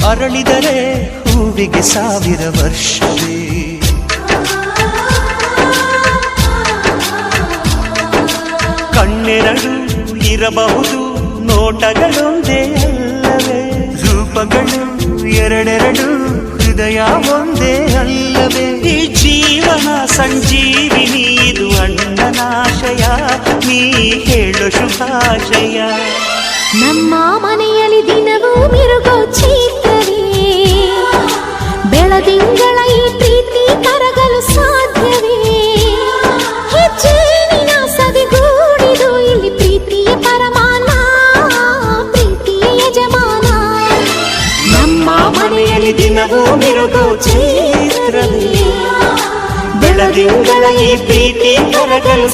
ಅರಳಿದರೆ ಹೂವಿಗೆ 1000 ವರ್ಷವೇ. ಕಣ್ಣೆರಡು ಇರಬಹುದು ನೋಟಗಳೊಂದೇ ಅಲ್ಲವೇ, ರೂಪಗಳು ಎರಡೆರಡು ಹೃದಯ ಒಂದೇ ಅಲ್ಲವೇ. ಈ ಜೀವನ ಸಂಜೀವಿನಿ ಇದು ಅಣ್ಣನಾಶಯ, ನೀ ಹೇಳು ಶುಭಾಶಯ. ನಮ್ಮ ಮನೆಯಲ್ಲಿ ದಿನವೂ ಮಿರುಗೋ ಚೈತ್ರವೇ, ಬೆಳದಿಂಗಳ ಈ ಪ್ರೀತಿ ಕರಗಲು ಸಾಧ್ಯವೇ. ಹೆಚ್ಚೇನಿನ ಸವಿಗೂಡಿದು ಇಲ್ಲಿ ಪ್ರೀತಿಯ ಪರಮಾನ, ಪ್ರೀತಿಯ ಯಜಮಾನ. ನಮ್ಮ ಮನೆಯಲ್ಲಿ ದಿನವೂ ಮಿರುಗೋ ಚೈತ್ರವೇ, ಬೆಳದಿಂಗಳ ಈ ಪ್ರೀತಿ ಕರಗಲು